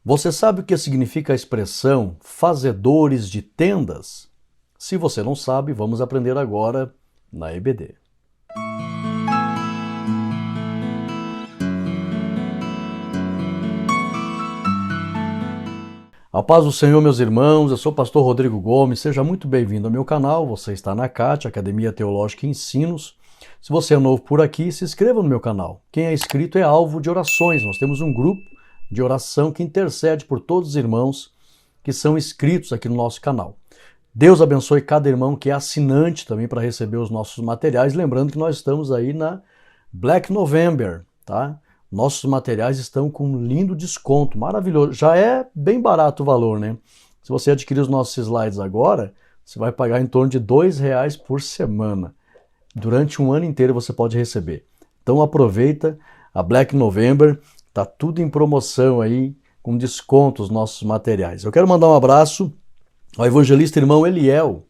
Você sabe o que significa a expressão fazedores de tendas? Se você não sabe, vamos aprender agora na EBD. A paz do Senhor, meus irmãos, eu sou o pastor Rodrigo Gomes, seja muito bem-vindo ao meu canal, você está na CAT, Academia Teológica e Ensinos. Se você é novo por aqui, se inscreva no meu canal. Quem é inscrito é alvo de orações, nós temos um grupo de oração que intercede por todos os irmãos que são inscritos aqui no nosso canal. Deus abençoe cada irmão que é assinante também para receber os nossos materiais, lembrando que nós estamos aí na Black November, tá? Nossos materiais estão com um lindo desconto, maravilhoso. Já é bem barato o valor, né? Se você adquirir os nossos slides agora, você vai pagar em torno de R$2 por semana. Durante um ano inteiro você pode receber. Então aproveita a Black November, tá tudo em promoção aí, com desconto os nossos materiais. Eu quero mandar um abraço ao evangelista irmão Eliel,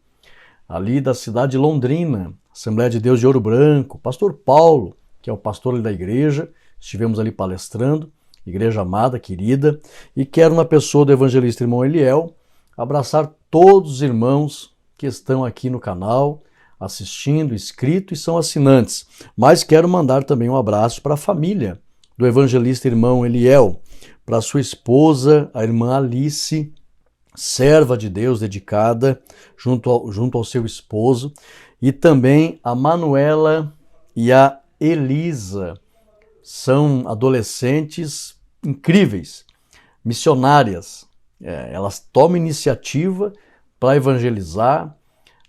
ali da cidade de Londrina, Assembleia de Deus de Ouro Branco, pastor Paulo, que é o pastor ali da igreja. Estivemos ali palestrando, igreja amada, querida, e quero, na pessoa do evangelista irmão Eliel, abraçar todos os irmãos que estão aqui no canal, assistindo, inscritos e são assinantes. Mas quero mandar também um abraço para a família do evangelista irmão Eliel, para sua esposa, a irmã Alice, serva de Deus, dedicada, junto ao seu esposo, e também a Manuela e a Elisa. São adolescentes incríveis, missionárias. Elas tomam iniciativa para evangelizar,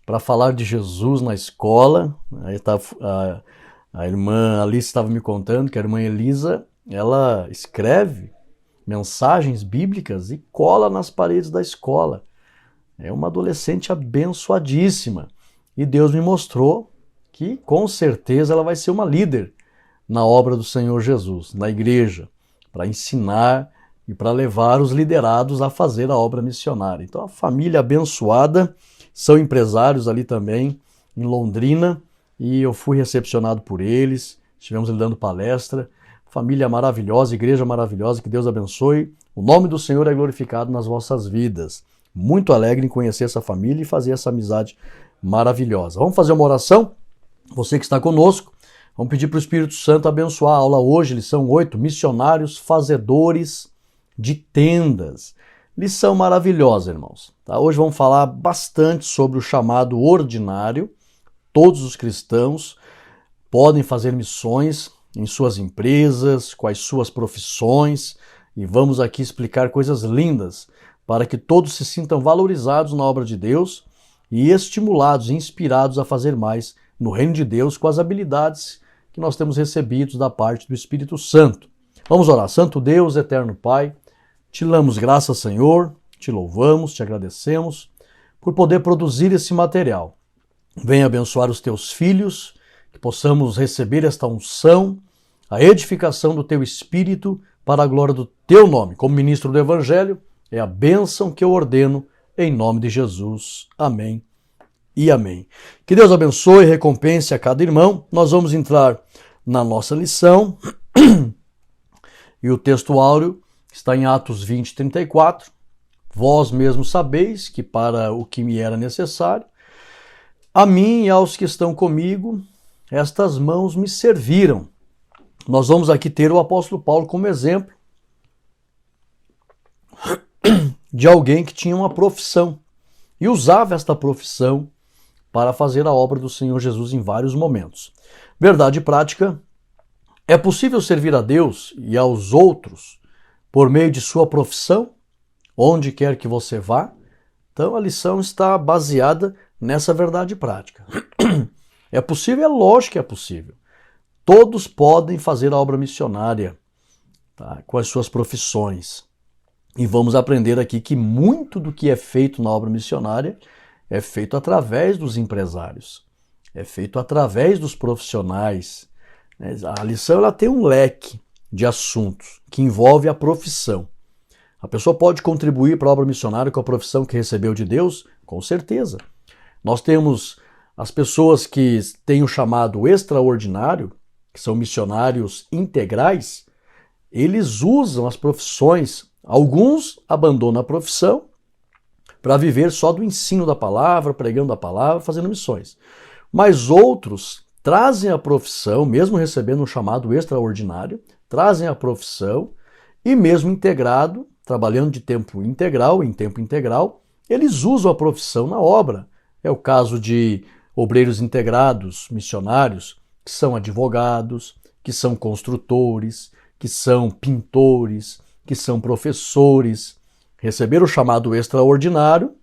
para falar de Jesus na escola. Aí a irmã Alice estava me contando que a irmã Elisa, ela escreve mensagens bíblicas e cola nas paredes da escola. É uma adolescente abençoadíssima. E Deus me mostrou que, com certeza, ela vai ser uma líder na obra do Senhor Jesus, na igreja, para ensinar e para levar os liderados a fazer a obra missionária. Então, a família abençoada, são empresários ali também, em Londrina, e eu fui recepcionado por eles, estivemos ali dando palestra. Família maravilhosa, igreja maravilhosa, que Deus abençoe. O nome do Senhor é glorificado nas vossas vidas. Muito alegre em conhecer essa família e fazer essa amizade maravilhosa. Vamos fazer uma oração? Você que está conosco, vamos pedir para o Espírito Santo abençoar a aula hoje, lição 8, missionários fazedores de tendas. Lição maravilhosa, irmãos. Tá? Hoje vamos falar bastante sobre o chamado ordinário. Todos os cristãos podem fazer missões em suas empresas, com as suas profissões, e vamos aqui explicar coisas lindas para que todos se sintam valorizados na obra de Deus e estimulados e inspirados a fazer mais no reino de Deus com as habilidades que nós temos recebido da parte do Espírito Santo. Vamos orar. Santo Deus, eterno Pai, te damos graças, Senhor, te louvamos, te agradecemos por poder produzir esse material. Venha abençoar os teus filhos, que possamos receber esta unção, a edificação do teu Espírito para a glória do teu nome. Como ministro do Evangelho, é a bênção que eu ordeno em nome de Jesus. Amém e amém. Que Deus abençoe e recompense a cada irmão. Nós vamos entrar na nossa lição e o texto áureo está em Atos 20, 34. Vós mesmos sabeis que para o que me era necessário, a mim e aos que estão comigo, estas mãos me serviram. Nós vamos aqui ter o apóstolo Paulo como exemplo de alguém que tinha uma profissão e usava esta profissão para fazer a obra do Senhor Jesus em vários momentos. Verdade prática, é possível servir a Deus e aos outros por meio de sua profissão, onde quer que você vá? Então a lição está baseada nessa verdade prática. É possível? É lógico que é possível. Todos podem fazer a obra missionária, tá, com as suas profissões. E vamos aprender aqui que muito do que é feito na obra missionária é feito através dos empresários, é feito através dos profissionais. A lição ela tem um leque de assuntos que envolve a profissão. A pessoa pode contribuir para a obra missionária com a profissão que recebeu de Deus? Com certeza. Nós temos as pessoas que têm o chamado extraordinário, que são missionários integrais, eles usam as profissões Alguns abandonam a profissão para viver só do ensino da palavra, pregando a palavra, fazendo missões. Mas outros trazem a profissão, mesmo recebendo um chamado extraordinário, trazem a profissão e mesmo integrado, trabalhando de tempo integral, em tempo integral, eles usam a profissão na obra. É o caso de obreiros integrados, missionários, que são advogados, que são construtores, que são pintores, que são professores, receberam o chamado extraordinário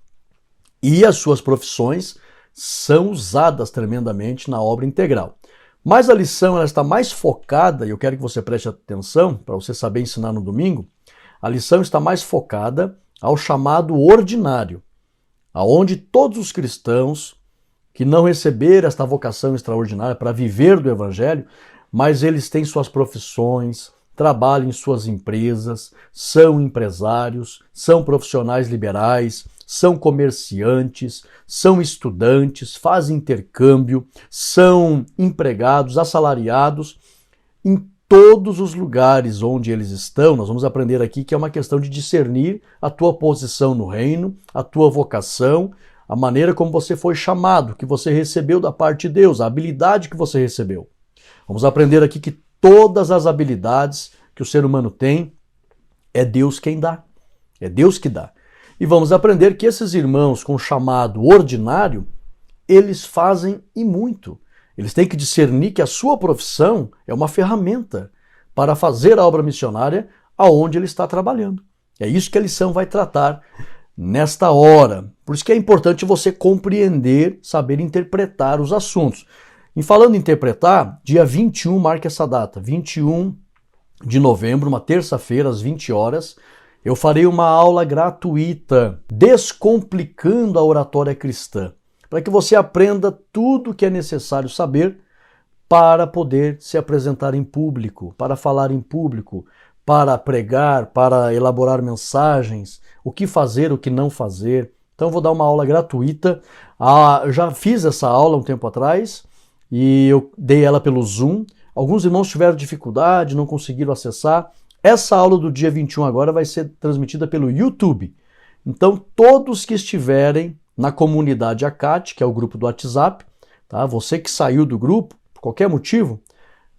e as suas profissões são usadas tremendamente na obra integral. Mas a lição ela está mais focada, e eu quero que você preste atenção, para você saber ensinar no domingo, a lição está mais focada ao chamado ordinário, aonde todos os cristãos que não receberam esta vocação extraordinária para viver do Evangelho, mas eles têm suas profissões, trabalham em suas empresas, são empresários, são profissionais liberais, são comerciantes, são estudantes, fazem intercâmbio, são empregados, assalariados. Em todos os lugares onde eles estão, nós vamos aprender aqui que é uma questão de discernir a tua posição no reino, a tua vocação, a maneira como você foi chamado, que você recebeu da parte de Deus, a habilidade que você recebeu. Vamos aprender aqui que todas as habilidades que o ser humano tem, é Deus quem dá. É Deus que dá. E vamos aprender que esses irmãos com chamado ordinário, eles fazem e muito. Eles têm que discernir que a sua profissão é uma ferramenta para fazer a obra missionária aonde ele está trabalhando. É isso que a lição vai tratar nesta hora. Por isso que é importante você compreender, saber interpretar os assuntos. E falando em interpretar, dia 21, marque essa data, 21 de novembro, uma terça-feira, às 20 horas, eu farei uma aula gratuita, descomplicando a oratória cristã, para que você aprenda tudo o que é necessário saber para poder se apresentar em público, para falar em público, para pregar, para elaborar mensagens, o que fazer, o que não fazer. Então eu vou dar uma aula gratuita. Já fiz essa aula um tempo atrás e eu dei ela pelo Zoom. Alguns irmãos tiveram dificuldade, não conseguiram acessar. Essa aula do dia 21 agora vai ser transmitida pelo YouTube. Então todos que estiverem na comunidade ACAT, que é o grupo do WhatsApp, tá? Você que saiu do grupo, por qualquer motivo,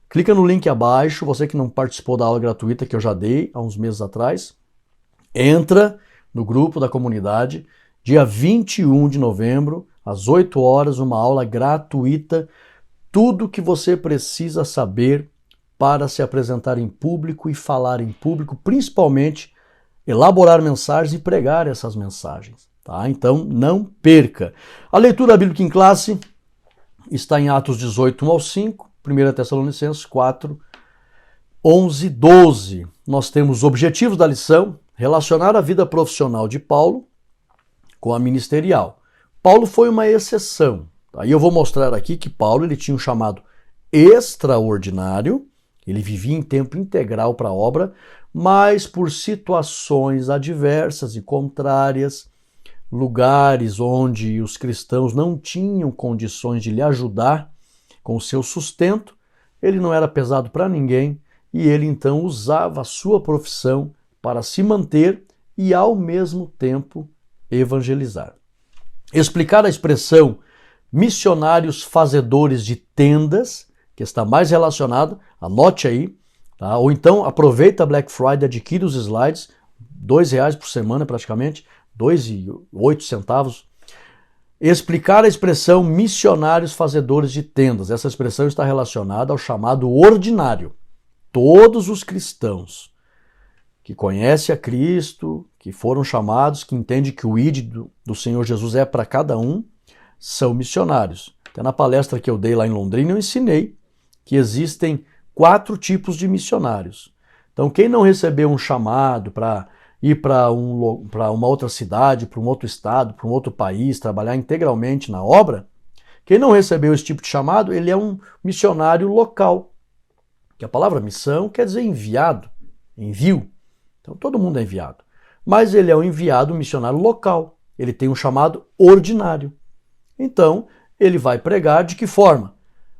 clica no link abaixo, você que não participou da aula gratuita que eu já dei há uns meses atrás, entra no grupo da comunidade, dia 21 de novembro, às 8 horas, uma aula gratuita, tudo que você precisa saber para se apresentar em público e falar em público, principalmente elaborar mensagens e pregar essas mensagens. Tá? Então, não perca. A leitura bíblica em classe está em Atos 18, 1 ao 5, 1 Tessalonicenses 4, 11, 12. Nós temos objetivos da lição, relacionar a vida profissional de Paulo com a ministerial. Paulo foi uma exceção. Aí eu vou mostrar aqui que Paulo ele tinha um chamado extraordinário, ele vivia em tempo integral para a obra, mas por situações adversas e contrárias, lugares onde os cristãos não tinham condições de lhe ajudar com o seu sustento, ele não era pesado para ninguém e ele então usava a sua profissão para se manter e ao mesmo tempo evangelizar. Explicar a expressão missionários fazedores de tendas, que está mais relacionado, anote aí, tá? Ou então aproveita a Black Friday, adquire os slides, R$2 por semana praticamente, R$2,08. Explicar a expressão missionários fazedores de tendas. Essa expressão está relacionada ao chamado ordinário. Todos os cristãos que conhecem a Cristo, que foram chamados, que entendem que o ID do Senhor Jesus é para cada um, são missionários. Até na palestra que eu dei lá em Londrina, eu ensinei que existem 4 tipos de missionários. Então, quem não recebeu um chamado para ir para uma outra cidade, para um outro estado, para um outro país, trabalhar integralmente na obra, quem não recebeu esse tipo de chamado, ele é um missionário local. Que a palavra missão quer dizer enviado, envio. Então, todo mundo é enviado. Mas ele é um enviado, um missionário local. Ele tem um chamado ordinário. Então, ele vai pregar de que forma?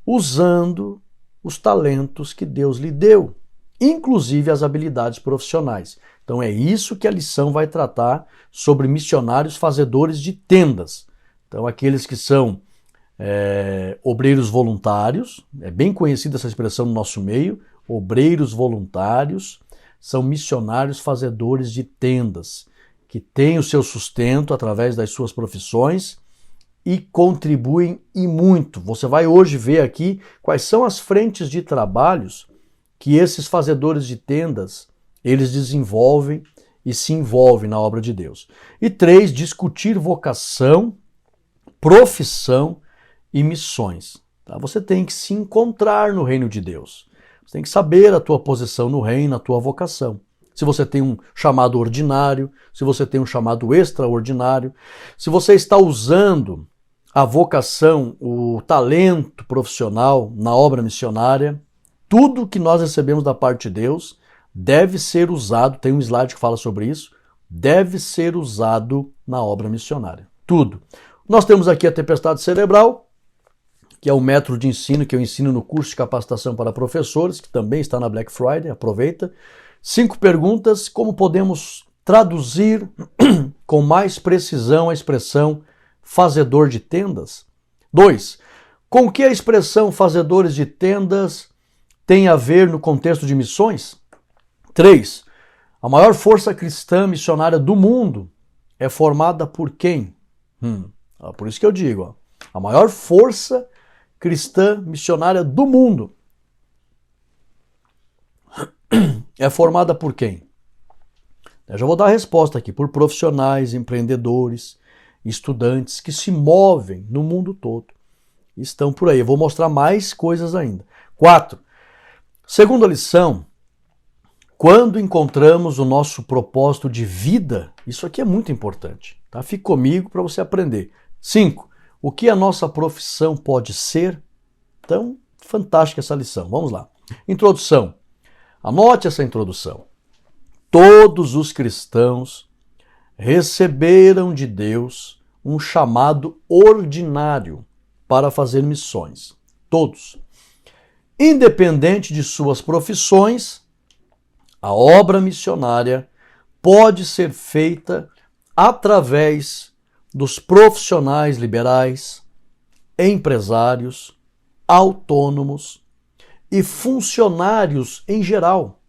Usando os talentos que Deus lhe deu. inclusive as habilidades profissionais. Então é isso que a lição vai tratar sobre missionários fazedores de tendas. Então aqueles que são obreiros voluntários, é bem conhecida essa expressão no nosso meio, obreiros voluntários, são missionários fazedores de tendas, que têm o seu sustento através das suas profissões e contribuem e muito. Você vai hoje ver aqui quais são as frentes de trabalhos que esses fazedores de tendas, eles desenvolvem e se envolvem na obra de Deus. E 3, discutir vocação, profissão e missões. Tá? Você tem que se encontrar no reino de Deus. Você tem que saber a tua posição no reino, a tua vocação. Se você tem um chamado ordinário, se você tem um chamado extraordinário, se você está usando a vocação, o talento profissional na obra missionária, tudo que nós recebemos da parte de Deus deve ser usado, tem um slide que fala sobre isso, deve ser usado na obra missionária. Tudo. Nós temos aqui a tempestade cerebral, que é o método de ensino que eu ensino no curso de capacitação para professores, que também está na Black Friday, aproveita. 5 perguntas, como podemos traduzir com mais precisão a expressão fazedor de tendas? 2, com que a expressão fazedores de tendas tem a ver no contexto de missões? 3, a maior força cristã missionária do mundo é formada por quem? Por isso que eu digo, a maior força cristã missionária do mundo é formada por quem? Eu já vou dar a resposta aqui, por profissionais, empreendedores, estudantes que se movem no mundo todo. Estão por aí. Eu vou mostrar mais coisas ainda. 4, segunda lição, quando encontramos o nosso propósito de vida, isso aqui é muito importante, tá? Fique comigo para você aprender. 5, o que a nossa profissão pode ser? Então, fantástica essa lição. Vamos lá. Introdução. Anote essa introdução. Todos os cristãos receberam de Deus um chamado ordinário para fazer missões. Todos. Independente de suas profissões, a obra missionária pode ser feita através dos profissionais liberais, empresários, autônomos e funcionários em geral,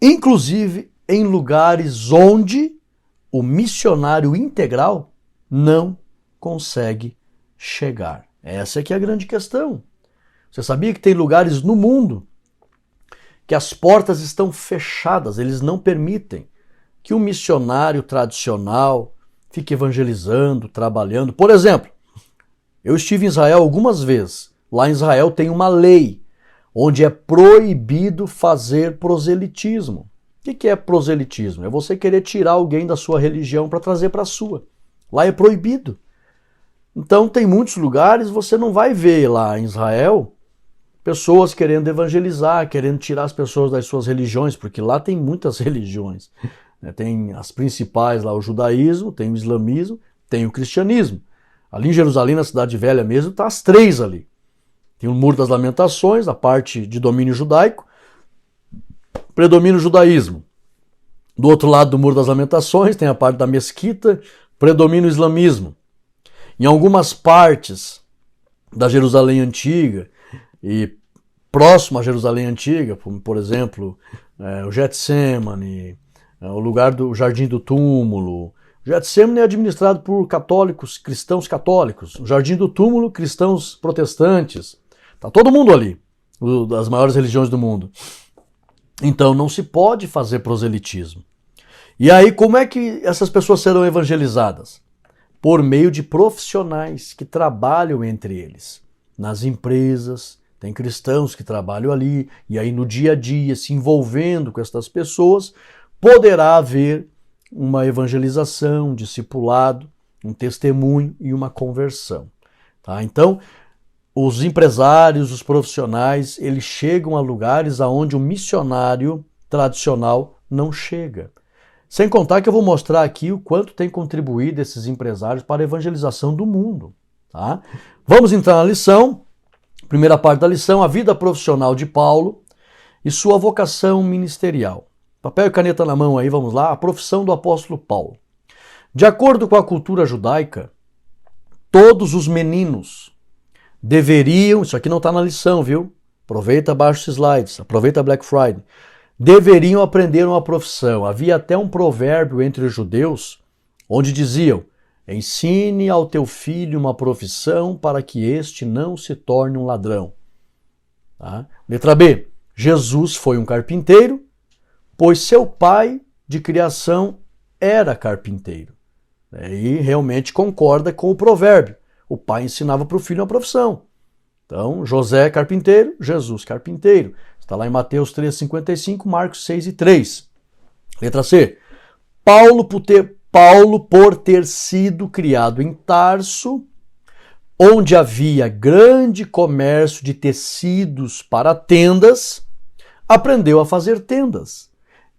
inclusive em lugares onde o missionário integral não consegue chegar. Essa é que é a grande questão. Você sabia que tem lugares no mundo que as portas estão fechadas, eles não permitem que um missionário tradicional fique evangelizando, trabalhando. Por exemplo, eu estive em Israel algumas vezes. Lá em Israel tem uma lei onde é proibido fazer proselitismo. O que é proselitismo? É você querer tirar alguém da sua religião para trazer para a sua. Lá é proibido. Então tem muitos lugares, você não vai ver lá em Israel pessoas querendo evangelizar, querendo tirar as pessoas das suas religiões, porque lá tem muitas religiões. Tem as principais lá, o judaísmo, tem o islamismo, tem o cristianismo. Ali em Jerusalém, na Cidade Velha mesmo, tá as 3 ali. Tem o Muro das Lamentações, a parte de domínio judaico, predomina o judaísmo. Do outro lado do Muro das Lamentações tem a parte da mesquita, predomina o islamismo. Em algumas partes da Jerusalém Antiga e próximo à Jerusalém Antiga, por exemplo, o Getsemane, o lugar do Jardim do Túmulo. O Getsemane é administrado por católicos, cristãos católicos. O Jardim do Túmulo, cristãos protestantes. Está todo mundo ali, das maiores religiões do mundo. Então não se pode fazer proselitismo. E aí como é que essas pessoas serão evangelizadas? Por meio de profissionais que trabalham entre eles. Nas empresas, tem cristãos que trabalham ali, e aí no dia a dia, se envolvendo com essas pessoas, poderá haver uma evangelização, um discipulado, um testemunho e uma conversão. Tá? Então, os empresários, os profissionais, eles chegam a lugares aonde o missionário tradicional não chega. Sem contar que eu vou mostrar aqui o quanto tem contribuído esses empresários para a evangelização do mundo. Tá? Vamos entrar na lição. Primeira parte da lição, a vida profissional de Paulo. e sua vocação ministerial. Papel e caneta na mão aí, vamos lá. A profissão do apóstolo Paulo. De acordo com a cultura judaica, todos os meninos deveriam, isso aqui não está na lição, viu? Aproveita, baixa os slides, aproveita Black Friday. Deveriam aprender uma profissão. Havia até um provérbio entre os judeus, onde diziam: ensine ao teu filho uma profissão para que este não se torne um ladrão. Tá? Letra B. Jesus foi um carpinteiro, pois seu pai de criação era carpinteiro. E realmente concorda com o provérbio. O pai ensinava para o filho uma profissão. Então, José carpinteiro, Jesus carpinteiro. Está lá em Mateus 3,55, Marcos 6,3. Letra C. Paulo, por ter sido criado em Tarso, onde havia grande comércio de tecidos para tendas, aprendeu a fazer tendas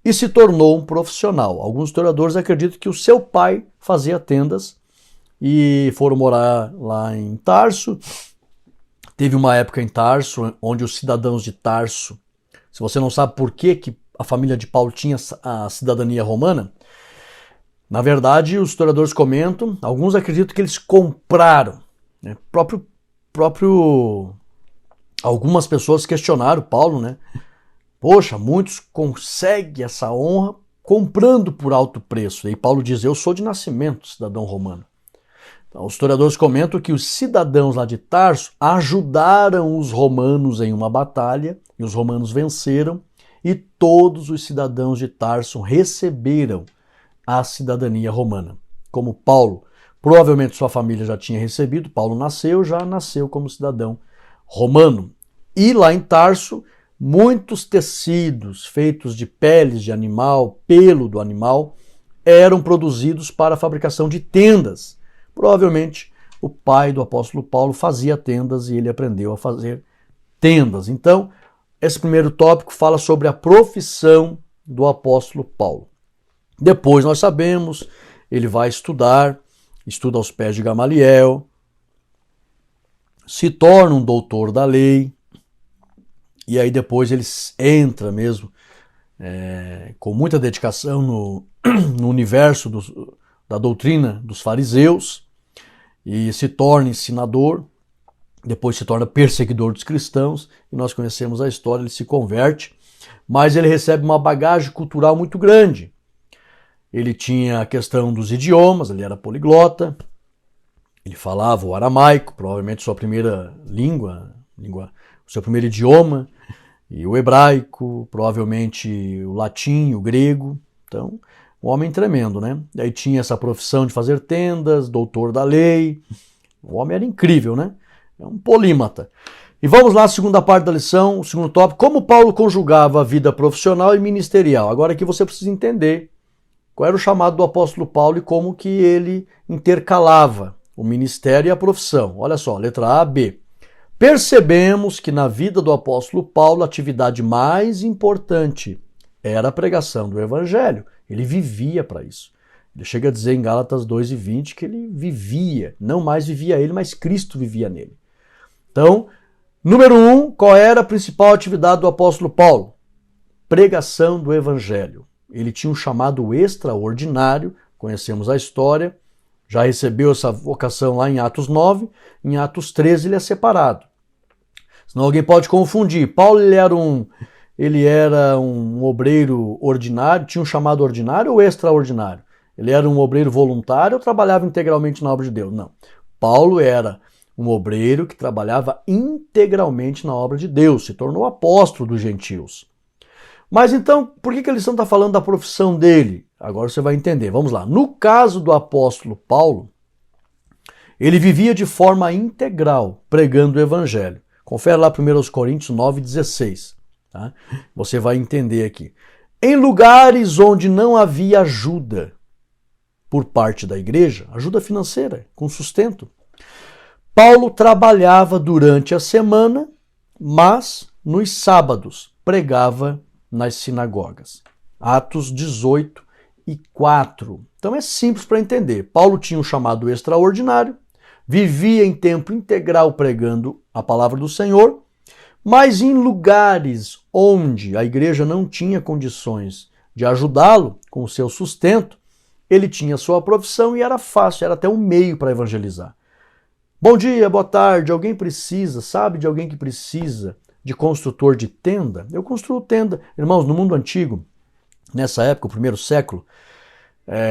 e se tornou um profissional. Alguns historiadores acreditam que o seu pai fazia tendas e foram morar lá em Tarso. Teve uma época em Tarso onde os cidadãos de Tarso, se você não sabe por que a família de Paulo tinha a cidadania romana, na verdade os historiadores comentam, alguns acreditam que eles compraram, né? Algumas pessoas questionaram Paulo, né? Poxa, muitos conseguem essa honra comprando por alto preço. E Paulo diz, eu sou de nascimento cidadão romano. Então, os historiadores comentam que os cidadãos lá de Tarso ajudaram os romanos em uma batalha, e os romanos venceram, e todos os cidadãos de Tarso receberam a cidadania romana. Como Paulo, provavelmente sua família já tinha recebido, Paulo já nasceu como cidadão romano. E lá em Tarso, muitos tecidos feitos de peles de animal, pelo do animal, eram produzidos para a fabricação de tendas. Provavelmente o pai do apóstolo Paulo fazia tendas e ele aprendeu a fazer tendas. Então, esse primeiro tópico fala sobre a profissão do apóstolo Paulo. Depois nós sabemos, ele vai estuda aos pés de Gamaliel, se torna um doutor da lei, e aí depois ele entra mesmo com muita dedicação no universo da doutrina dos fariseus e se torna ensinador, depois se torna perseguidor dos cristãos, e nós conhecemos a história, ele se converte, mas ele recebe uma bagagem cultural muito grande. Ele tinha a questão dos idiomas, ele era poliglota, ele falava o aramaico, provavelmente sua primeira língua, o seu primeiro idioma, e o hebraico, provavelmente o latim, o grego. Então, um homem tremendo, né? Aí tinha essa profissão de fazer tendas, doutor da lei. O homem era incrível, né? É um polímata. E vamos lá, a segunda parte da lição, o segundo tópico, como Paulo conjugava a vida profissional e ministerial. Agora aqui você precisa entender qual era o chamado do apóstolo Paulo e como que ele intercalava o ministério e a profissão. Olha só, letra A, B. Percebemos que na vida do apóstolo Paulo a atividade mais importante era a pregação do evangelho. Ele vivia para isso. Ele chega a dizer em Gálatas 2:20 que ele vivia, não mais vivia ele, mas Cristo vivia nele. Então, número 1, qual era a principal atividade do apóstolo Paulo? Pregação do evangelho. Ele tinha um chamado extraordinário, conhecemos a história, já recebeu essa vocação lá em Atos 9, em Atos 13 ele é separado. Senão alguém pode confundir. Paulo ele era um obreiro ordinário, tinha um chamado ordinário ou extraordinário? Ele era um obreiro voluntário ou trabalhava integralmente na obra de Deus? Não. Paulo era um obreiro que trabalhava integralmente na obra de Deus, se tornou apóstolo dos gentios. Mas então, por que a lição está falando da profissão dele? Agora você vai entender. Vamos lá. No caso do apóstolo Paulo, ele vivia de forma integral, pregando o evangelho. Confere lá 1 Coríntios 9:16. Tá? Você vai entender aqui. Em lugares onde não havia ajuda por parte da igreja, ajuda financeira, com sustento, Paulo trabalhava durante a semana, mas nos sábados pregava nas sinagogas. Atos 18:4. Então é simples para entender. Paulo tinha um chamado extraordinário, vivia em tempo integral pregando a palavra do Senhor, Mas em lugares onde a igreja não tinha condições de ajudá-lo com o seu sustento, ele tinha sua profissão e era fácil, era até um meio para evangelizar. Bom dia, boa tarde, alguém precisa, sabe de alguém que precisa de construtor de tenda? Eu construo tenda. Irmãos, no mundo antigo, nessa época, o primeiro século,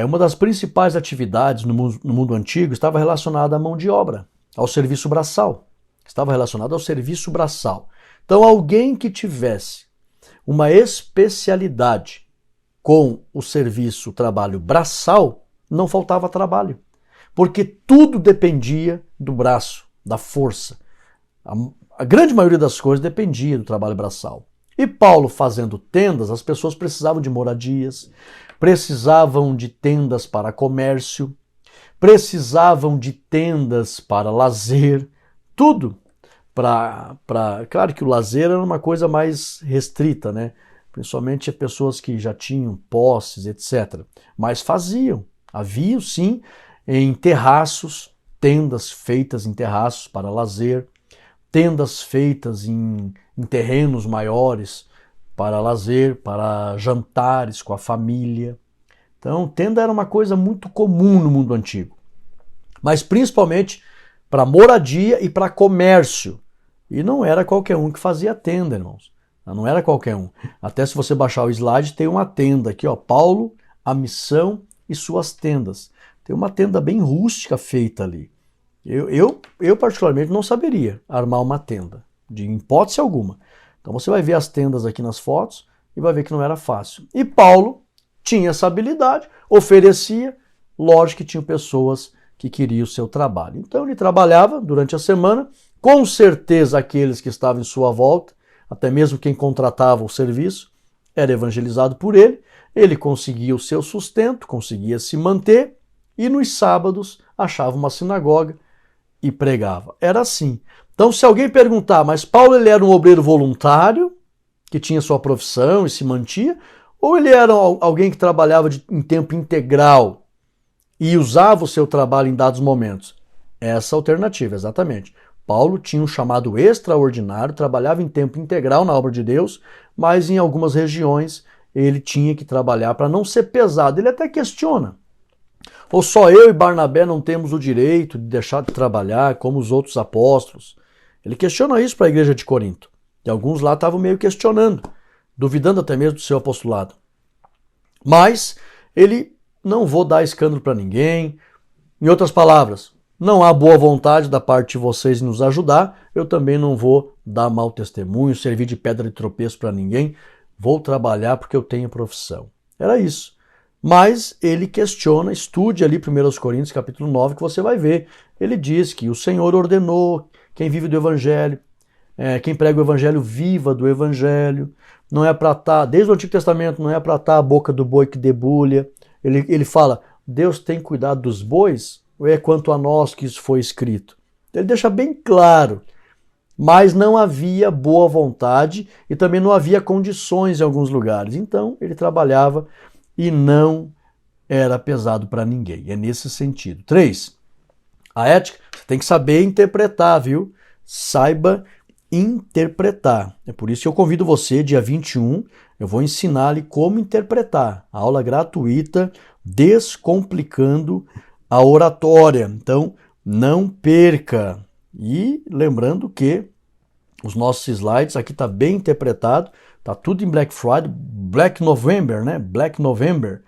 uma das principais atividades no mundo antigo estava relacionada à mão de obra, ao serviço braçal. Estava relacionado ao serviço braçal. Então, alguém que tivesse uma especialidade com o serviço, o trabalho braçal, não faltava trabalho. Porque tudo dependia do braço, da força. A grande maioria das coisas dependia do trabalho braçal. E Paulo fazendo tendas, as pessoas precisavam de moradias, precisavam de tendas para comércio, precisavam de tendas para lazer, tudo claro que o lazer era uma coisa mais restrita, né? Principalmente pessoas que já tinham posses, etc. Mas faziam. Havia, sim, em terraços, tendas feitas em terraços para lazer, tendas feitas em terrenos maiores para lazer, para jantares com a família. Então, tenda era uma coisa muito comum no mundo antigo. Mas principalmente para moradia e para comércio. E não era qualquer um que fazia tenda, irmãos. Não era qualquer um. Até se você baixar o slide, tem uma tenda aqui, ó, Paulo, a missão e suas tendas. Tem uma tenda bem rústica feita ali. Eu particularmente não saberia armar uma tenda, de hipótese alguma. Então você vai ver as tendas aqui nas fotos e vai ver que não era fácil. E Paulo tinha essa habilidade, oferecia, lógico que tinham pessoas que queriam o seu trabalho. Então ele trabalhava durante a semana, com certeza aqueles que estavam em sua volta, até mesmo quem contratava o serviço, era evangelizado por ele, ele conseguia o seu sustento, conseguia se manter, e nos sábados achava uma sinagoga e pregava. Era assim. Então, se alguém perguntar, mas Paulo ele era um obreiro voluntário, que tinha sua profissão e se mantia, ou ele era alguém que trabalhava em tempo integral e usava o seu trabalho em dados momentos? Essa alternativa, exatamente. Paulo tinha um chamado extraordinário, trabalhava em tempo integral na obra de Deus, mas em algumas regiões ele tinha que trabalhar para não ser pesado. Ele até questiona. Ou só eu e Barnabé não temos o direito de deixar de trabalhar como os outros apóstolos? Ele questiona isso para a igreja de Corinto. E alguns lá estavam meio questionando, duvidando até mesmo do seu apostolado. Mas ele não vou dar escândalo para ninguém. Em outras palavras, não há boa vontade da parte de vocês em nos ajudar, eu também não vou dar mau testemunho, servir de pedra de tropeço para ninguém, vou trabalhar porque eu tenho profissão. Era isso. Mas ele questiona, estude ali 1 Coríntios capítulo 9, que você vai ver. Ele diz que o Senhor ordenou, quem vive do Evangelho, quem prega o Evangelho, viva do Evangelho. Não é para estar, desde o Antigo Testamento, não é para estar a boca do boi que debulha. Ele fala, Deus tem cuidado dos bois, ou é quanto a nós que isso foi escrito? Ele deixa bem claro. Mas não havia boa vontade e também não havia condições em alguns lugares. Então ele trabalhava e não era pesado para ninguém. É nesse sentido. 3. A ética, você tem que saber interpretar, viu? Saiba interpretar. É por isso que eu convido você, dia 21, eu vou ensinar-lhe como interpretar. A aula gratuita, Descomplicando a Oratória. Então, não perca. E lembrando que os nossos slides aqui tá bem interpretado, tá tudo em Black Friday, Black November, né? Black November.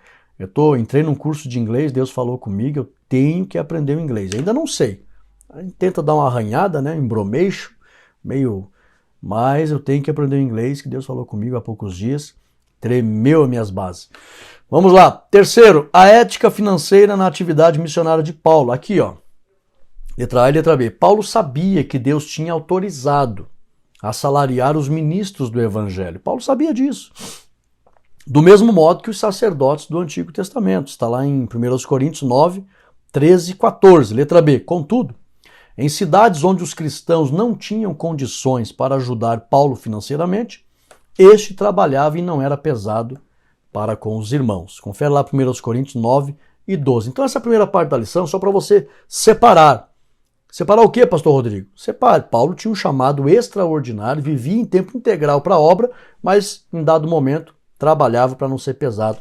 Entrei num curso de inglês, Deus falou comigo, eu tenho que aprender o inglês. Ainda não sei. A gente tenta dar uma arranhada, né? Embromeixo, mas eu tenho que aprender o inglês, que Deus falou comigo há poucos dias. Tremeu as minhas bases. Vamos lá. 3, a ética financeira na atividade missionária de Paulo. Aqui, ó. Letra A e letra B. Paulo sabia que Deus tinha autorizado a salariar os ministros do Evangelho. Paulo sabia disso. Do mesmo modo que os sacerdotes do Antigo Testamento. Está lá em 1 Coríntios 9, 13 e 14. Letra B. Contudo, em cidades onde os cristãos não tinham condições para ajudar Paulo financeiramente, este trabalhava e não era pesado para com os irmãos. Confere lá 1 Coríntios 9 e 12. Então essa primeira parte da lição, só para você separar Separar o quê, pastor Rodrigo? Separe. Paulo tinha um chamado extraordinário, vivia em tempo integral para a obra, mas em dado momento trabalhava para não ser pesado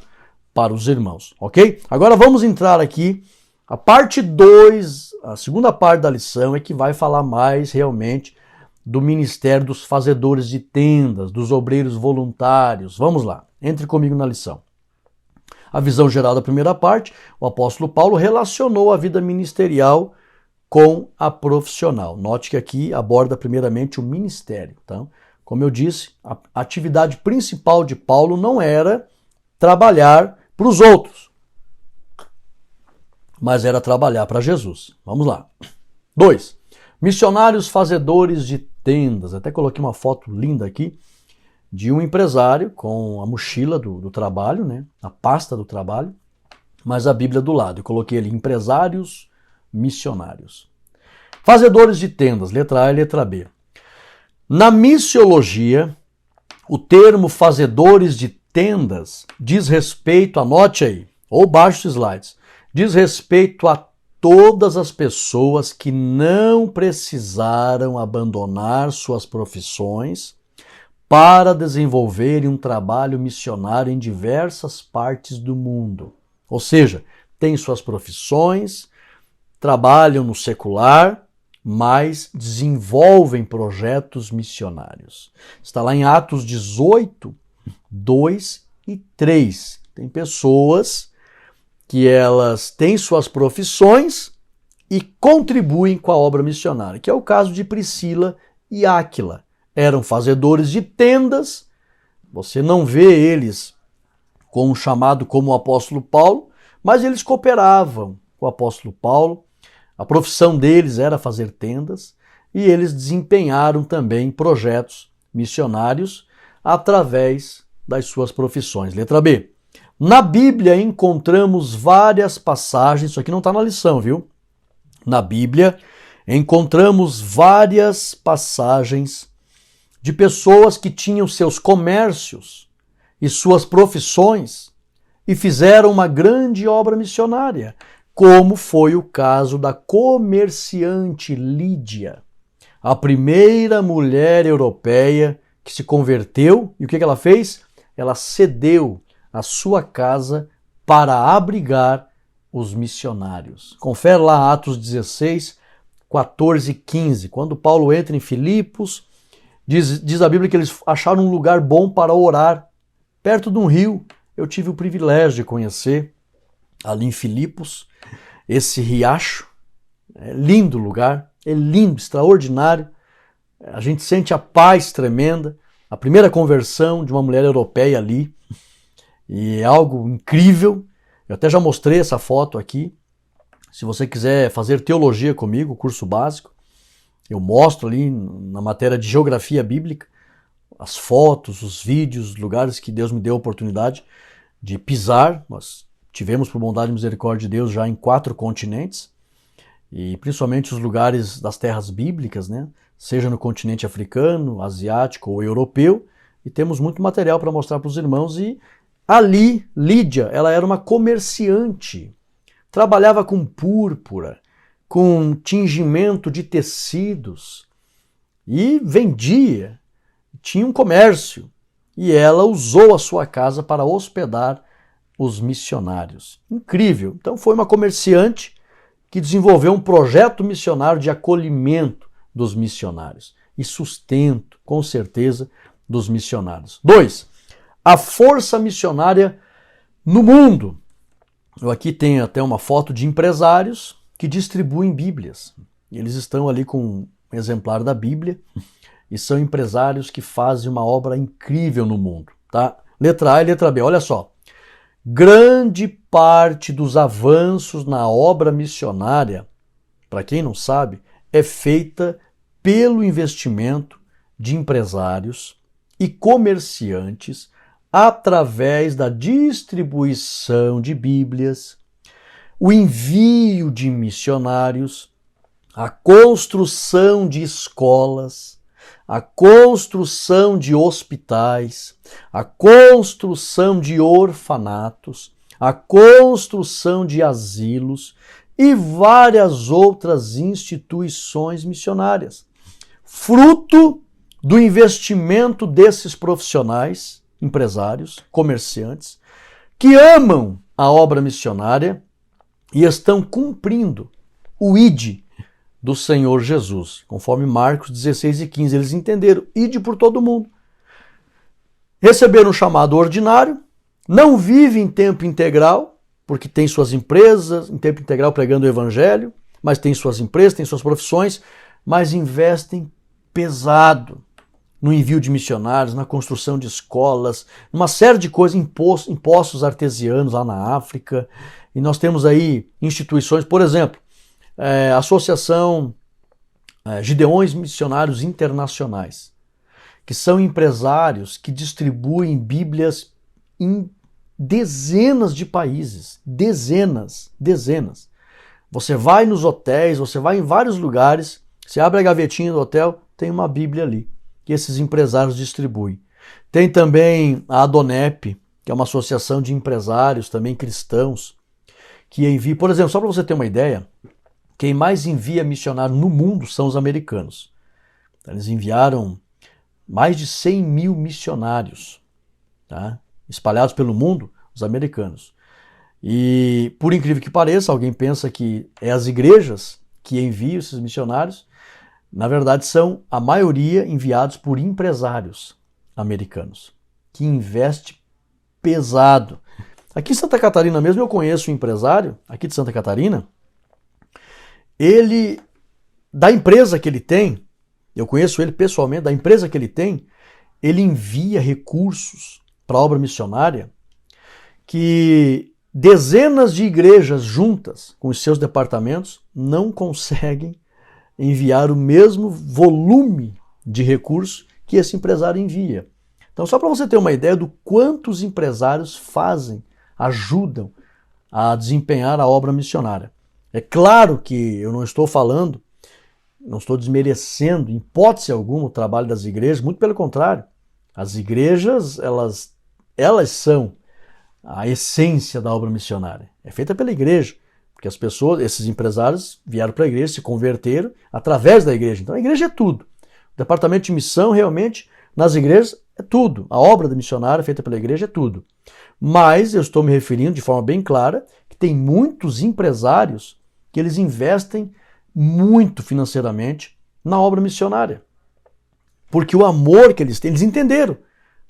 para os irmãos, ok? Agora vamos entrar aqui, a parte 2, a segunda parte da lição é que vai falar mais realmente do ministério dos fazedores de tendas, dos obreiros voluntários. Vamos lá, entre comigo na lição. A visão geral da primeira parte, o apóstolo Paulo relacionou a vida ministerial com a profissional. Note que aqui aborda primeiramente o ministério. Então, como eu disse, a atividade principal de Paulo não era trabalhar para os outros, mas era trabalhar para Jesus. Vamos lá. 2. Missionários fazedores de tendas. Até coloquei uma foto linda aqui de um empresário com a mochila do trabalho, né? A pasta do trabalho, mas a Bíblia do lado. Eu coloquei ali empresários missionários. Fazedores de tendas, letra A e letra B. Na missiologia, o termo fazedores de tendas diz respeito, anote aí, ou baixe os slides, diz respeito a todas as pessoas que não precisaram abandonar suas profissões para desenvolverem um trabalho missionário em diversas partes do mundo. Ou seja, têm suas profissões, trabalham no secular, mas desenvolvem projetos missionários. Está lá em Atos 18, 2 e 3. Tem pessoas que elas têm suas profissões e contribuem com a obra missionária, que é o caso de Priscila e Áquila. Eram fazedores de tendas, você não vê eles com um chamado como o apóstolo Paulo, mas eles cooperavam com o apóstolo Paulo. A profissão deles era fazer tendas e eles desempenharam também projetos missionários através das suas profissões. Letra B. Na Bíblia encontramos várias passagens, isso aqui não está na lição, viu? Na Bíblia encontramos várias passagens de pessoas que tinham seus comércios e suas profissões e fizeram uma grande obra missionária, como foi o caso da comerciante Lídia, a primeira mulher europeia que se converteu. E o que ela fez? Ela cedeu a sua casa para abrigar os missionários. Confere lá Atos 16, 14 e 15. Quando Paulo entra em Filipos, diz a Bíblia que eles acharam um lugar bom para orar, perto de um rio. Eu tive o privilégio de conhecer ali em Filipos esse riacho. É lindo lugar, é lindo, extraordinário. A gente sente a paz tremenda. A primeira conversão de uma mulher europeia ali. E é algo incrível. Eu até já mostrei essa foto aqui. Se você quiser fazer teologia comigo, curso básico, eu mostro ali na matéria de geografia bíblica as fotos, os vídeos, os lugares que Deus me deu a oportunidade de pisar. Nós tivemos, por bondade e misericórdia de Deus, já em 4 continentes, e principalmente os lugares das terras bíblicas, né? Seja no continente africano, asiático ou europeu, e temos muito material para mostrar para os irmãos. E ali, Lídia, ela era uma comerciante, trabalhava com púrpura, com tingimento de tecidos, e vendia, tinha um comércio, e ela usou a sua casa para hospedar os missionários. Incrível! Então foi uma comerciante que desenvolveu um projeto missionário de acolhimento dos missionários e sustento, com certeza, dos missionários. 2. A força missionária no mundo. Eu aqui tenho até uma foto de empresários que distribuem Bíblias. Eles estão ali com um exemplar da Bíblia e são empresários que fazem uma obra incrível no mundo, tá? Letra A e letra B, olha só. Grande parte dos avanços na obra missionária, para quem não sabe, é feita pelo investimento de empresários e comerciantes através da distribuição de Bíblias, o envio de missionários, a construção de escolas, a construção de hospitais, a construção de orfanatos, a construção de asilos e várias outras instituições missionárias. Fruto do investimento desses profissionais, empresários, comerciantes, que amam a obra missionária e estão cumprindo o ID do Senhor Jesus. Conforme Marcos 16:15, eles entenderam, ID por todo mundo. Receberam um chamado ordinário, não vivem em tempo integral, porque tem suas empresas, em tempo integral pregando o evangelho, mas tem suas empresas, tem suas profissões, mas investem pesado no envio de missionários, na construção de escolas, uma série de coisas, impostos artesianos lá na África. E nós temos aí instituições, por exemplo, a Associação Gideões Missionários Internacionais, que são empresários que distribuem Bíblias em dezenas de países, dezenas. Você vai nos hotéis, você vai em vários lugares, você abre a gavetinha do hotel, tem uma Bíblia ali, que esses empresários distribuem. Tem também a Adonep, que é uma associação de empresários, também cristãos, que envia, por exemplo, só para você ter uma ideia, quem mais envia missionário no mundo são os americanos. Eles enviaram mais de 100 mil missionários, tá? Espalhados pelo mundo, os americanos. E, por incrível que pareça, alguém pensa que é as igrejas que enviam esses missionários. Na verdade, são a maioria enviados por empresários americanos, que investem pesado. Aqui em Santa Catarina mesmo, eu conheço um empresário, aqui de Santa Catarina, ele, da empresa que ele tem, eu conheço ele pessoalmente, da empresa que ele tem, ele envia recursos para a obra missionária que dezenas de igrejas juntas, com os seus departamentos, não conseguem enviar o mesmo volume de recursos que esse empresário envia. Então, só para você ter uma ideia do quanto os empresários fazem, ajudam a desempenhar a obra missionária. É claro que eu não estou falando, não estou desmerecendo, em hipótese alguma, o trabalho das igrejas, muito pelo contrário. As igrejas, elas são a essência da obra missionária. É feita pela igreja, porque as pessoas, esses empresários vieram para a igreja, se converteram através da igreja. Então a igreja é tudo. O departamento de missão realmente, nas igrejas, é tudo. A obra da missionária feita pela igreja é tudo. Mas eu estou me referindo de forma bem clara que tem muitos empresários que eles investem muito financeiramente na obra missionária. Porque o amor que eles têm, eles entenderam.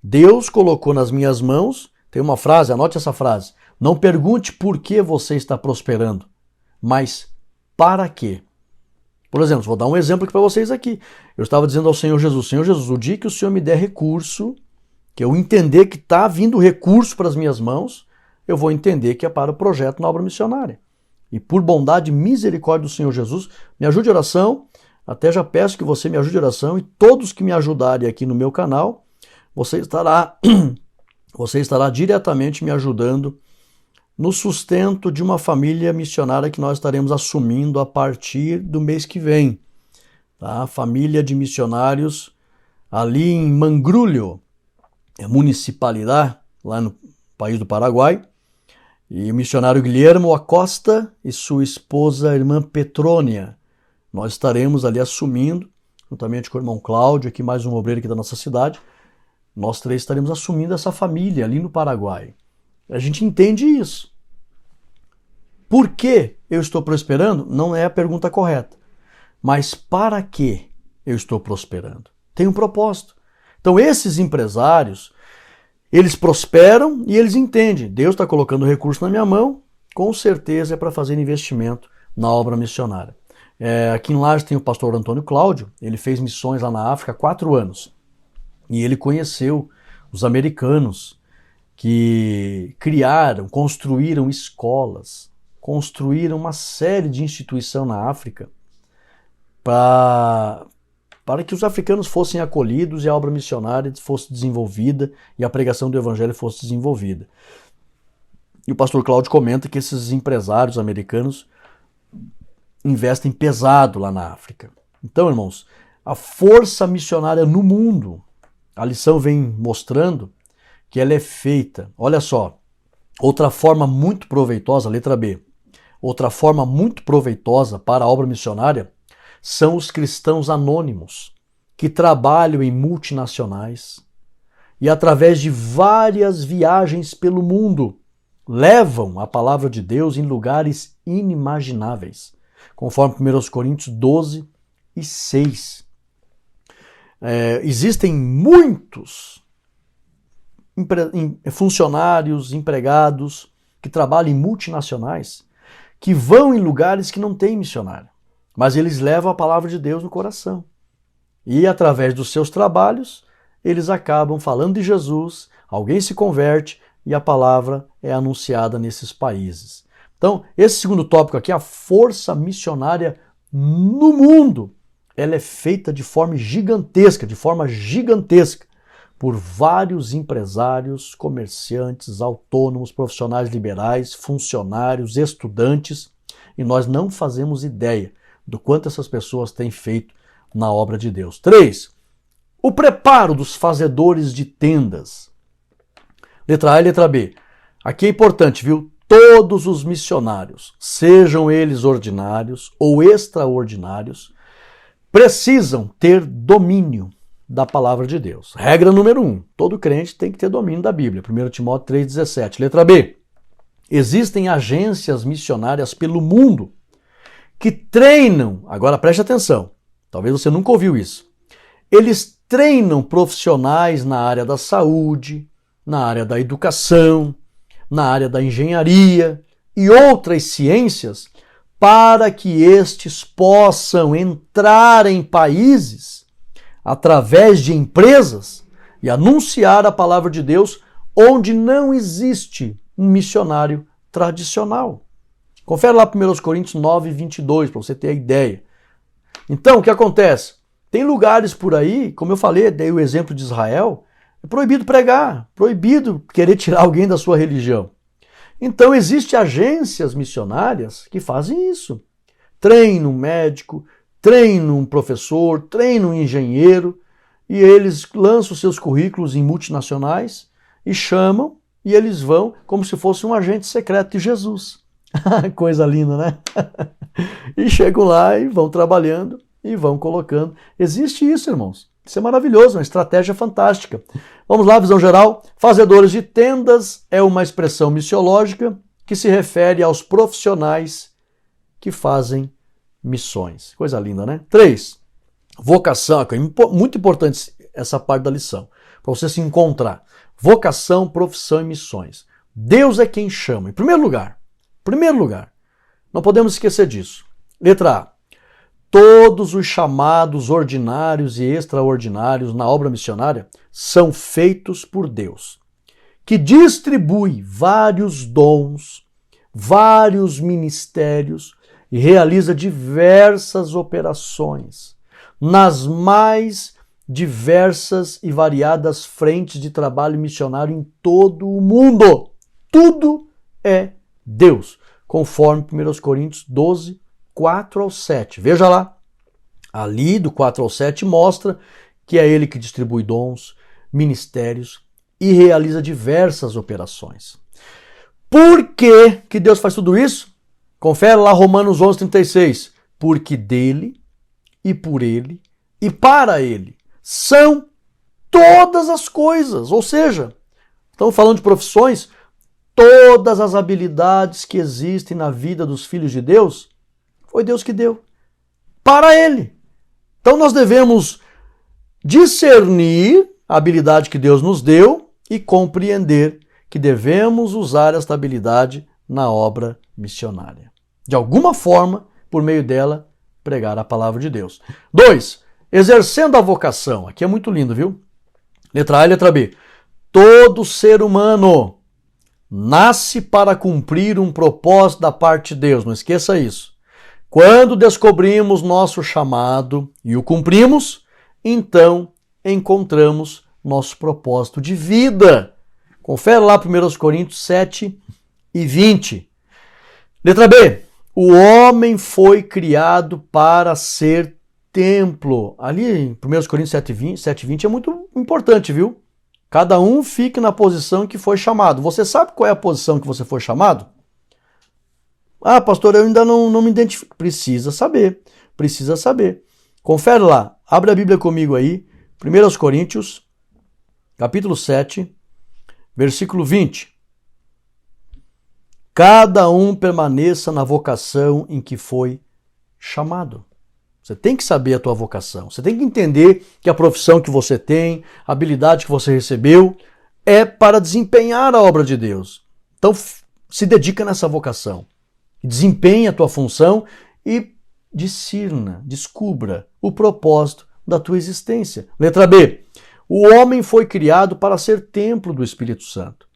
Deus colocou nas minhas mãos, tem uma frase, anote essa frase, não pergunte por que você está prosperando, mas para quê? Por exemplo, vou dar um exemplo aqui para vocês aqui. Eu estava dizendo ao Senhor Jesus, Senhor Jesus, o dia que o Senhor me der recurso, que eu entender que está vindo recurso para as minhas mãos, eu vou entender que é para o projeto na obra missionária. E por bondade e misericórdia do Senhor Jesus, me ajude em oração, até já peço que você me ajude em oração, e todos que me ajudarem aqui no meu canal, você estará diretamente me ajudando no sustento de uma família missionária que nós estaremos assumindo a partir do mês que vem. Tá? Família de missionários ali em Mangrulho, municipalidade, lá no país do Paraguai. E o missionário Guilhermo Acosta e sua esposa, a irmã Petrônia. Nós estaremos ali assumindo, juntamente com o irmão Cláudio, aqui mais um obreiro aqui da nossa cidade, nós três estaremos assumindo essa família ali no Paraguai. A gente entende isso. Por que eu estou prosperando? Não é a pergunta correta. Mas para que eu estou prosperando? Tem um propósito. Então esses empresários, eles prosperam e eles entendem. Deus está colocando recurso na minha mão, com certeza é para fazer investimento na obra missionária. Aqui em Lages tem o pastor Antônio Cláudio, ele fez missões lá na África há 4 anos. E ele conheceu os americanos que criaram, construíram escolas, construíram uma série de instituições na África para que os africanos fossem acolhidos e a obra missionária fosse desenvolvida e a pregação do evangelho fosse desenvolvida. E o pastor Cláudio comenta que esses empresários americanos investem pesado lá na África. Então, irmãos, a força missionária no mundo, a lição vem mostrando que ela é feita, olha só, outra forma muito proveitosa, letra B, Outra forma muito proveitosa para a obra missionária são os cristãos anônimos, que trabalham em multinacionais e, através de várias viagens pelo mundo, levam a palavra de Deus em lugares inimagináveis, conforme 1 Coríntios 12 e 6. Existem muitos funcionários, empregados que trabalham em multinacionais que vão em lugares que não tem missionário, mas eles levam a palavra de Deus no coração. E através dos seus trabalhos, eles acabam falando de Jesus, alguém se converte e a palavra é anunciada nesses países. Então, esse segundo tópico aqui, a força missionária no mundo, ela é feita de forma gigantesca, por vários empresários, comerciantes, autônomos, profissionais liberais, funcionários, estudantes, e nós não fazemos ideia do quanto essas pessoas têm feito na obra de Deus. 3. O preparo dos fazedores de tendas. Letra A e letra B. Aqui é importante, viu? Todos os missionários, sejam eles ordinários ou extraordinários, precisam ter domínio da palavra de Deus. Regra número 1. Todo crente tem que ter domínio da Bíblia. 1 Timóteo 3,17. Letra B. Existem agências missionárias pelo mundo que treinam, agora preste atenção, talvez você nunca ouviu isso, eles treinam profissionais na área da saúde, na área da educação, na área da engenharia e outras ciências para que estes possam entrar em países através de empresas e anunciar a palavra de Deus onde não existe um missionário tradicional. Confere lá 1 Coríntios 9, 22, para você ter a ideia. Então, o que acontece? Tem lugares por aí, como eu falei, dei o exemplo de Israel, é proibido pregar, proibido querer tirar alguém da sua religião. Então, existem agências missionárias que fazem isso. Treinam um médico, treinam um professor, treinam um engenheiro, e eles lançam seus currículos em multinacionais e chamam, e eles vão como se fosse um agente secreto de Jesus. Coisa linda, né? E chegam lá e vão trabalhando e vão colocando. Existe isso, irmãos. Isso é maravilhoso, uma estratégia fantástica. Vamos lá, visão geral. Fazedores de tendas é uma expressão missiológica que se refere aos profissionais que fazem missões. Coisa linda, né? 3. Vocação. Muito importante essa parte da lição, para você se encontrar. Vocação, profissão e missões. Deus é quem chama. Em primeiro lugar, não podemos esquecer disso. Letra A. Todos os chamados ordinários e extraordinários na obra missionária são feitos por Deus, que distribui vários dons, vários ministérios e realiza diversas operações nas mais diversas e variadas frentes de trabalho missionário em todo o mundo. Tudo é Deus, conforme 1 Coríntios 12, 4 ao 7. Veja lá, ali do 4 ao 7 mostra que é ele que distribui dons, ministérios e realiza diversas operações. Por que Deus faz tudo isso? Confere lá Romanos 11, 36. Porque dele e por ele e para ele são todas as coisas. Ou seja, estamos falando de profissões, todas as habilidades que existem na vida dos filhos de Deus, foi Deus que deu para ele. Então nós devemos discernir a habilidade que Deus nos deu e compreender que devemos usar esta habilidade na obra missionária. De alguma forma, por meio dela, pregar a palavra de Deus. 2. Exercendo a vocação. Aqui é muito lindo, viu? Letra A e letra B. Todo ser humano nasce para cumprir um propósito da parte de Deus. Não esqueça isso. Quando descobrimos nosso chamado e o cumprimos, então encontramos nosso propósito de vida. Confere lá 1 Coríntios 7 e 20. Letra B. O homem foi criado para ser templo. Ali em 1 Coríntios 7 e 20 é muito importante, viu? Cada um fique na posição que foi chamado. Você sabe qual é a posição que você foi chamado? Ah, pastor, eu ainda não me identifico. Precisa saber. Precisa saber. Confere lá. Abre a Bíblia comigo aí. 1 Coríntios, capítulo 7, versículo 20. Cada um permaneça na vocação em que foi chamado. Você tem que saber a tua vocação. Você tem que entender que a profissão que você tem, a habilidade que você recebeu, é para desempenhar a obra de Deus. Então, se dedica nessa vocação. Desempenhe a tua função e discirna, descubra o propósito da tua existência. Letra B. O homem foi criado para ser templo do Espírito Santo.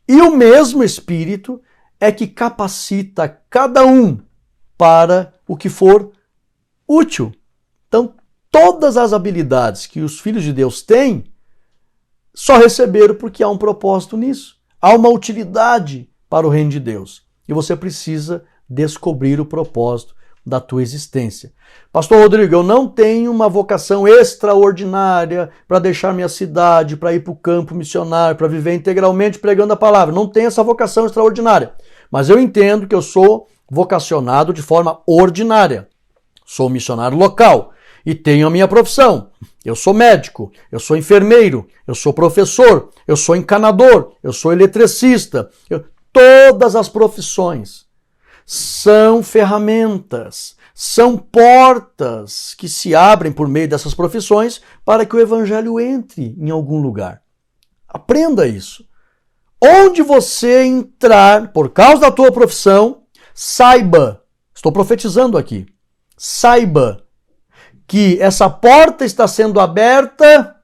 E o mesmo Espírito é que capacita cada um para o que for útil. Então, todas as habilidades que os filhos de Deus têm, só receberam porque há um propósito nisso. Há uma utilidade para o reino de Deus. E você precisa descobrir o propósito da tua existência. Pastor Rodrigo, eu não tenho uma vocação extraordinária para deixar minha cidade, para ir para o campo missionário, para viver integralmente pregando a palavra. Não tenho essa vocação extraordinária. Mas eu entendo que eu sou vocacionado de forma ordinária. Sou missionário local e tenho a minha profissão. Eu sou médico, eu sou enfermeiro, eu sou professor, eu sou encanador, eu sou eletricista. Todas as profissões são ferramentas, são portas que se abrem por meio dessas profissões para que o evangelho entre em algum lugar. Aprenda isso. Onde você entrar por causa da tua profissão, saiba, estou profetizando aqui, saiba que essa porta está sendo aberta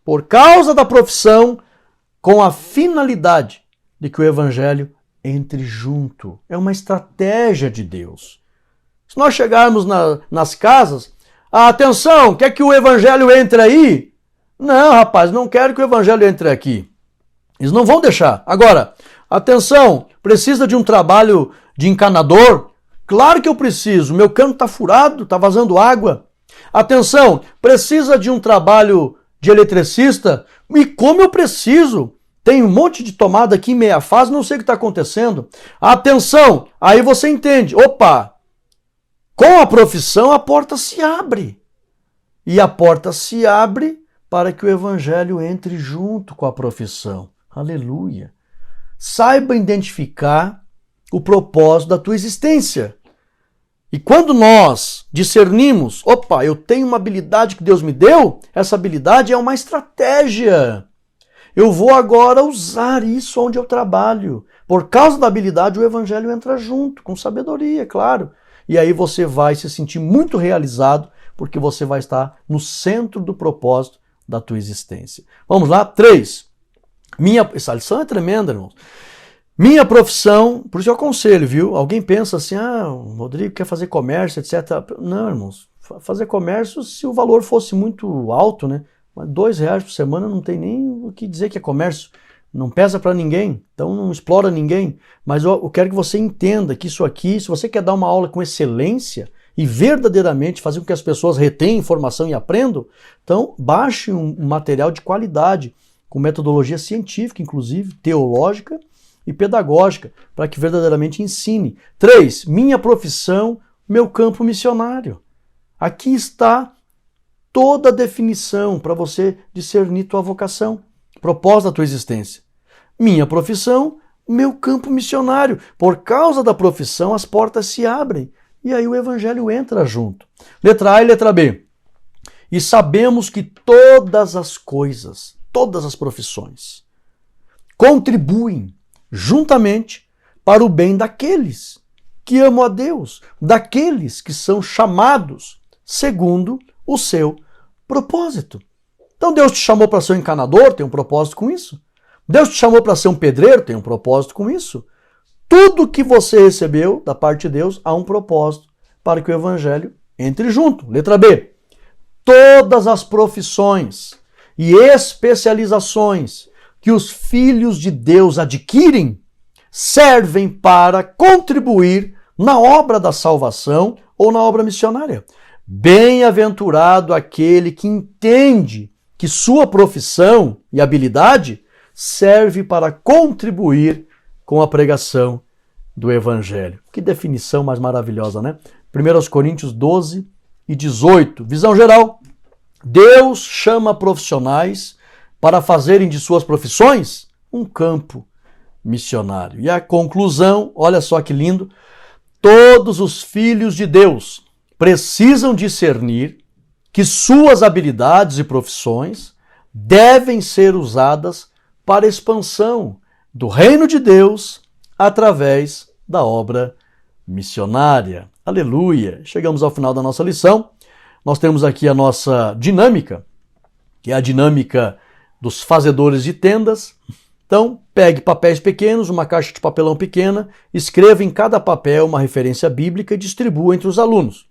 por causa da profissão com a finalidade de que o evangelho entre junto. É uma estratégia de Deus. Se nós chegarmos nas casas, atenção, quer que o evangelho entre aí? Não, rapaz, não quero que o evangelho entre aqui. Eles não vão deixar. Agora, atenção, precisa de um trabalho de encanador? Claro que eu preciso. Meu cano está furado, está vazando água. Atenção, precisa de um trabalho de eletricista? E como eu preciso? Tem um monte de tomada aqui em meia fase, não sei o que está acontecendo. Atenção, aí você entende. Opa, com a profissão a porta se abre. E a porta se abre para que o evangelho entre junto com a profissão. Aleluia. Saiba identificar o propósito da tua existência. E quando nós discernimos, opa, eu tenho uma habilidade que Deus me deu, essa habilidade é uma estratégia. Eu vou agora usar isso onde eu trabalho. Por causa da habilidade, o evangelho entra junto, com sabedoria, claro. E aí você vai se sentir muito realizado, porque você vai estar no centro do propósito da tua existência. Vamos lá? 3. Essa lição é tremenda, irmãos. Minha profissão, por isso eu aconselho, viu? Alguém pensa assim, o Rodrigo quer fazer comércio, etc. Não, irmãos, fazer comércio se o valor fosse muito alto, né? Mas R$2 por semana não tem nem o que dizer que é comércio. Não pesa para ninguém, então não explora ninguém. Mas eu quero que você entenda que isso aqui, se você quer dar uma aula com excelência e verdadeiramente fazer com que as pessoas retenham informação e aprendam, então baixe um material de qualidade, com metodologia científica, inclusive, teológica e pedagógica, para que verdadeiramente ensine. 3. Minha profissão, meu campo missionário. Aqui está toda a definição para você discernir tua vocação, propósito da tua existência. Minha profissão, meu campo missionário. Por causa da profissão, as portas se abrem e aí o evangelho entra junto. Letra A e letra B. E sabemos que todas as coisas, todas as profissões, contribuem juntamente para o bem daqueles que amam a Deus, daqueles que são chamados segundo o seu propósito. Então Deus te chamou para ser um encanador, tem um propósito com isso. Deus te chamou para ser um pedreiro, tem um propósito com isso. Tudo que você recebeu da parte de Deus há um propósito para que o evangelho entre junto. Letra B. Todas as profissões e especializações que os filhos de Deus adquirem servem para contribuir na obra da salvação ou na obra missionária. Bem-aventurado aquele que entende que sua profissão e habilidade serve para contribuir com a pregação do Evangelho. Que definição mais maravilhosa, né? 1 Coríntios 12 e 18. Visão geral. Deus chama profissionais para fazerem de suas profissões um campo missionário. E a conclusão, olha só que lindo, todos os filhos de Deus precisam discernir que suas habilidades e profissões devem ser usadas para a expansão do reino de Deus através da obra missionária. Aleluia! Chegamos ao final da nossa lição. Nós temos aqui a nossa dinâmica, que é a dinâmica dos fazedores de tendas. Então, pegue papéis pequenos, uma caixa de papelão pequena, escreva em cada papel uma referência bíblica e distribua entre os alunos.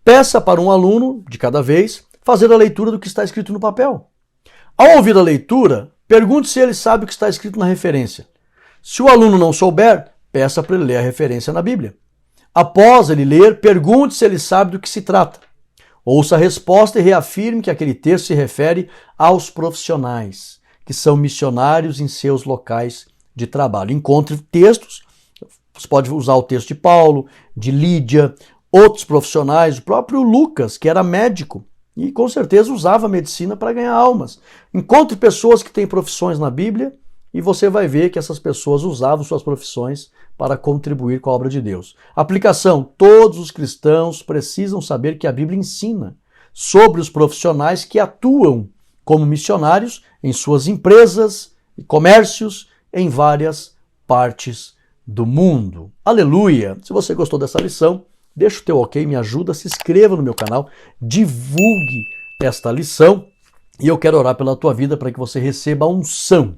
Peça para um aluno, de cada vez, fazer a leitura do que está escrito no papel. Ao ouvir a leitura, pergunte se ele sabe o que está escrito na referência. Se o aluno não souber, peça para ele ler a referência na Bíblia. Após ele ler, pergunte se ele sabe do que se trata. Ouça a resposta e reafirme que aquele texto se refere aos profissionais, que são missionários em seus locais de trabalho. Encontre textos, você pode usar o texto de Paulo, de Lídia, outros profissionais, o próprio Lucas, que era médico e com certeza usava a medicina para ganhar almas. Encontre pessoas que têm profissões na Bíblia e você vai ver que essas pessoas usavam suas profissões para contribuir com a obra de Deus. Aplicação: todos os cristãos precisam saber que a Bíblia ensina sobre os profissionais que atuam como missionários em suas empresas e comércios em várias partes do mundo. Aleluia! Se você gostou dessa lição, deixa o teu ok, me ajuda, se inscreva no meu canal, divulgue esta lição e eu quero orar pela tua vida para que você receba a unção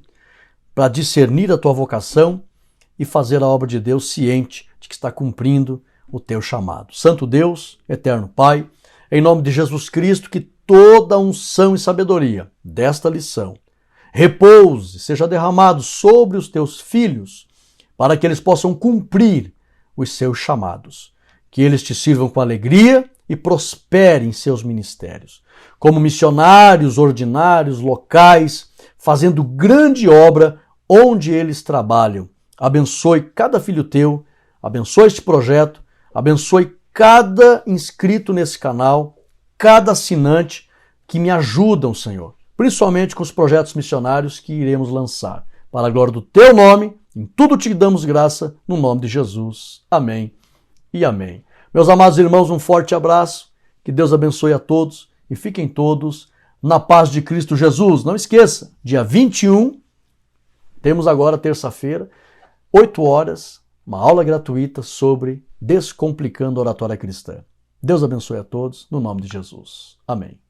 para discernir a tua vocação e fazer a obra de Deus ciente de que está cumprindo o teu chamado. Santo Deus, eterno Pai, em nome de Jesus Cristo, que toda a unção e sabedoria desta lição repouse, seja derramado sobre os teus filhos, para que eles possam cumprir os seus chamados. Que eles te sirvam com alegria e prosperem em seus ministérios. Como missionários ordinários, locais, fazendo grande obra onde eles trabalham. Abençoe cada filho teu, abençoe este projeto, abençoe cada inscrito nesse canal, cada assinante que me ajudam, Senhor, principalmente com os projetos missionários que iremos lançar. Para a glória do teu nome, em tudo te damos graça, no nome de Jesus. Amém e amém. Meus amados irmãos, um forte abraço, que Deus abençoe a todos e fiquem todos na paz de Cristo Jesus. Não esqueça, dia 21, temos agora terça-feira, 8 horas, uma aula gratuita sobre Descomplicando a Oratória Cristã. Deus abençoe a todos, no nome de Jesus. Amém.